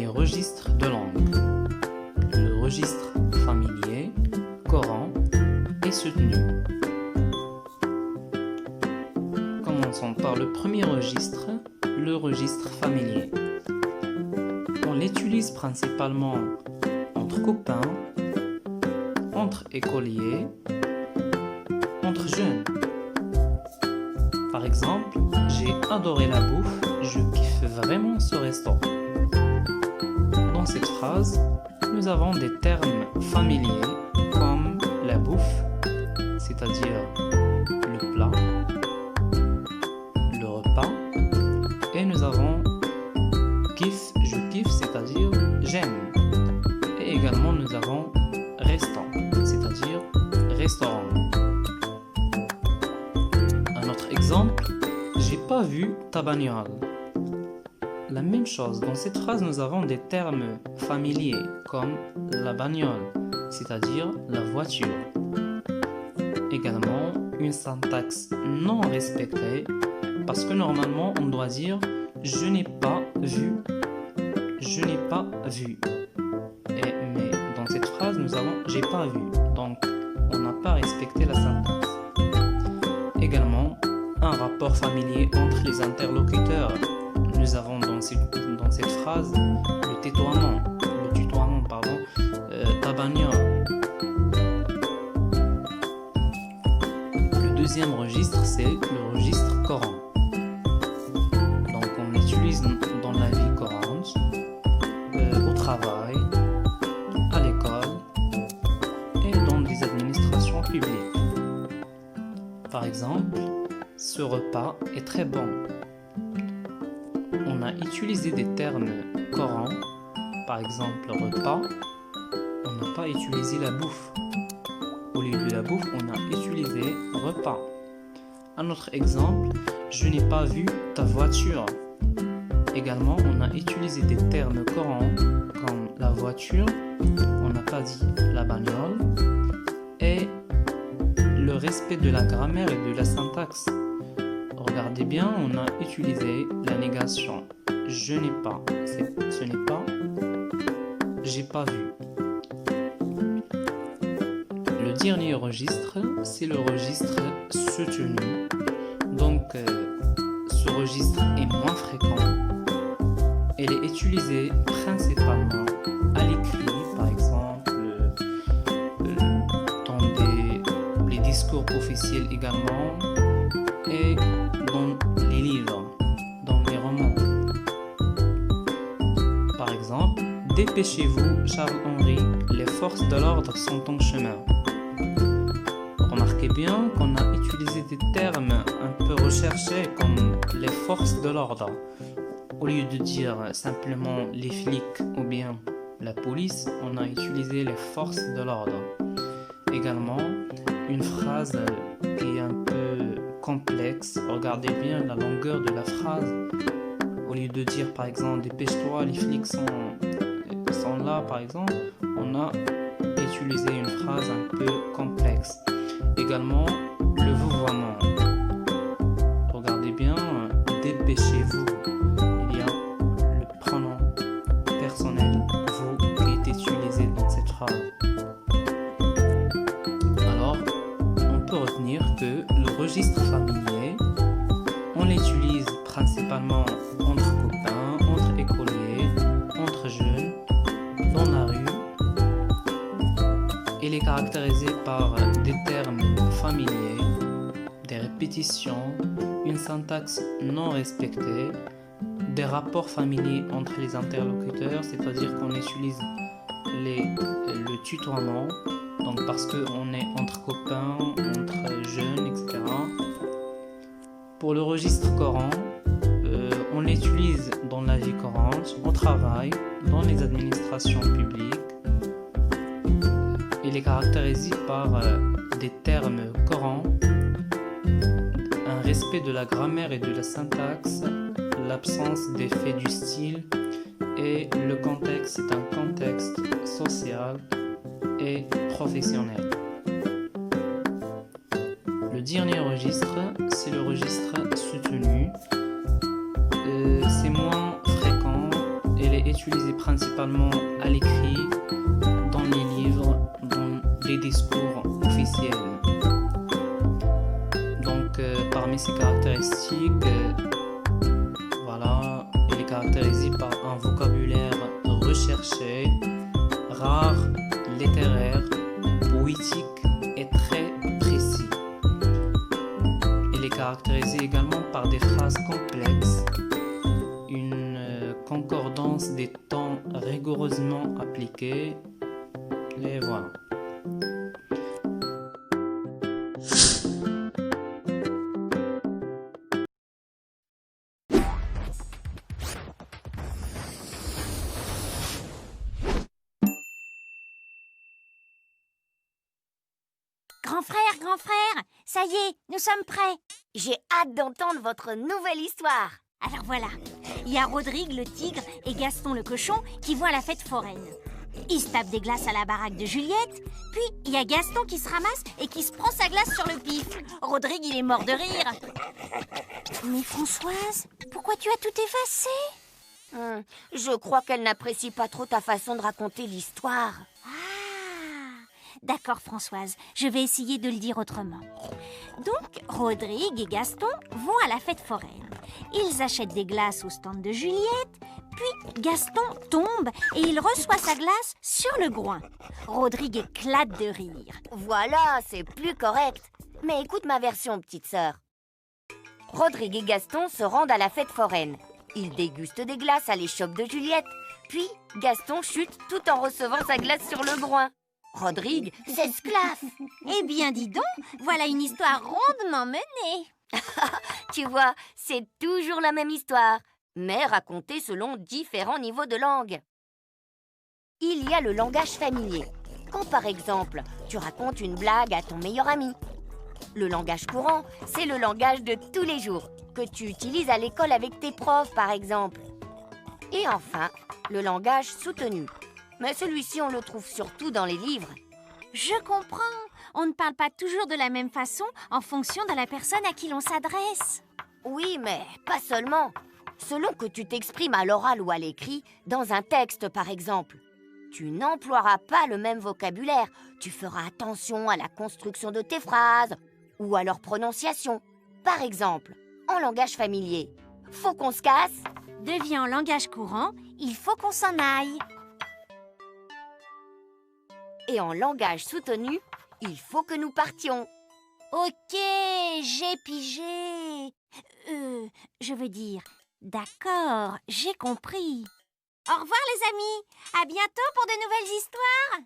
registres de langue. Le registre familier, Coran et soutenu. Commençons par le premier registre, le registre familier. On l'utilise principalement entre copains, entre écoliers, entre jeunes. Par exemple, j'ai adoré la bouffe, je kiffe vraiment ce restaurant. Dans cette phrase, nous avons des termes familiers comme la bouffe, c'est-à-dire le plat, le repas, et nous avons kiffe, je kiffe, c'est-à-dire j'aime. Et également nous avons restant, c'est-à-dire restaurant. Un autre exemple, j'ai pas vu ta bagnole. La même chose, dans cette phrase nous avons des termes familiers comme la bagnole, c'est-à-dire la voiture. Également une syntaxe non respectée parce que normalement on doit dire je n'ai pas vu, je n'ai pas vu. Mais dans cette phrase nous avons j'ai pas vu, donc on n'a pas respecté la syntaxe. Également un rapport familier entre les interlocuteurs. Nous avons dans cette phrase le tutoiement, ta bagnole. Le deuxième registre, c'est le registre Coran. Donc on l'utilise dans la vie courante, au travail, à l'école et dans les administrations publiques. Par exemple, ce repas est très bon. On a utilisé des termes Coran, par exemple repas, on n'a pas utilisé la bouffe. Au lieu de la bouffe, on a utilisé repas. Un autre exemple, je n'ai pas vu ta voiture. Également, on a utilisé des termes Coran comme la voiture, on n'a pas dit la bagnole, et le respect de la grammaire et de la syntaxe. Regardez bien, on a utilisé la négation. Je n'ai pas, ce n'est pas, j'ai pas vu. Le dernier registre, c'est le registre soutenu. Donc, ce registre est moins fréquent. Elle est utilisée principalement à l'écrit, par exemple, dans les discours officiels également, et dans les livres, dans les romans. Par exemple, dépêchez-vous, Charles-Henri, les forces de l'ordre sont en chemin. Remarquez bien qu'on a utilisé des termes un peu recherchés comme les forces de l'ordre. Au lieu de dire simplement les flics ou bien la police, on a utilisé les forces de l'ordre. Également, une phrase qui est un peu complexe. Regardez bien la longueur de la phrase. Au lieu de dire par exemple dépêche-toi, les flics sont là par exemple, on a utilisé une phrase un peu complexe. Également le vouvoiement. Regardez bien, dépêchez-vous. Il y a le pronom personnel vous qui est utilisé dans cette phrase. Alors, on peut retenir que le registre familier, on l'utilise principalement entre copains, entre écoliers, entre jeunes, dans la rue. Il est caractérisé par des termes familiers, des répétitions, une syntaxe non respectée, des rapports familiers entre les interlocuteurs, c'est-à-dire qu'on utilise le tutoiement, donc parce qu'on est entre copains, entre jeunes, etc. Pour le registre Coran, on l'utilise dans la vie courante, au travail, dans les administrations publiques. Il est caractérisé par des termes Coran, un respect de la grammaire et de la syntaxe, l'absence d'effet du style et le contexte est un contexte social et professionnel. Le dernier registre, c'est le registre soutenu. C'est moins fréquent, elle est utilisé principalement à l'écrit, dans les livres, dans les discours officiels. Donc, parmi ces caractéristiques, voilà, il est caractérisé par un vocabulaire recherché, rare, littéraire, poétique et très précis. Il est caractérisé également par des phrases complexes, une concordance des temps rigoureusement appliquée, et voilà. Grand frère, ça y est, nous sommes prêts. J'ai hâte d'entendre votre nouvelle histoire. Alors voilà, il y a Rodrigue le tigre et Gaston le cochon qui vont à la fête foraine. Ils se tapent des glaces à la baraque de Juliette, puis il y a Gaston qui se ramasse et qui se prend sa glace sur le pif. Rodrigue, il est mort de rire. Mais Françoise, pourquoi tu as tout effacé? Je crois qu'elle n'apprécie pas trop ta façon de raconter l'histoire. D'accord Françoise, je vais essayer de le dire autrement. Donc, Rodrigue et Gaston vont à la fête foraine. Ils achètent des glaces au stand de Juliette, puis Gaston tombe et il reçoit sa glace sur le groin. Rodrigue éclate de rire. Voilà, c'est plus correct. Mais écoute ma version, petite sœur. Rodrigue et Gaston se rendent à la fête foraine. Ils dégustent des glaces à l'échoppe de Juliette. Puis, Gaston chute tout en recevant sa glace sur le groin. Rodrigue s'esclaffe. Eh bien, dis donc, voilà une histoire rondement menée. Tu vois, c'est toujours la même histoire, mais racontée selon différents niveaux de langue. Il y a le langage familier. Quand par exemple, tu racontes une blague à ton meilleur ami. Le langage courant, c'est le langage de tous les jours, que tu utilises à l'école avec tes profs par exemple. Et enfin, le langage soutenu. Mais celui-ci, on le trouve surtout dans les livres. Je comprends. On ne parle pas toujours de la même façon en fonction de la personne à qui l'on s'adresse. Oui, mais pas seulement. Selon que tu t'exprimes à l'oral ou à l'écrit, dans un texte par exemple, tu n'emploieras pas le même vocabulaire. Tu feras attention à la construction de tes phrases ou à leur prononciation. Par exemple, en langage familier, faut qu'on se casse devient en langage courant, il faut qu'on s'en aille. Et en langage soutenu, il faut que nous partions. Ok, j'ai pigé. Je veux dire, d'accord, j'ai compris. Au revoir les amis, à bientôt pour de nouvelles histoires.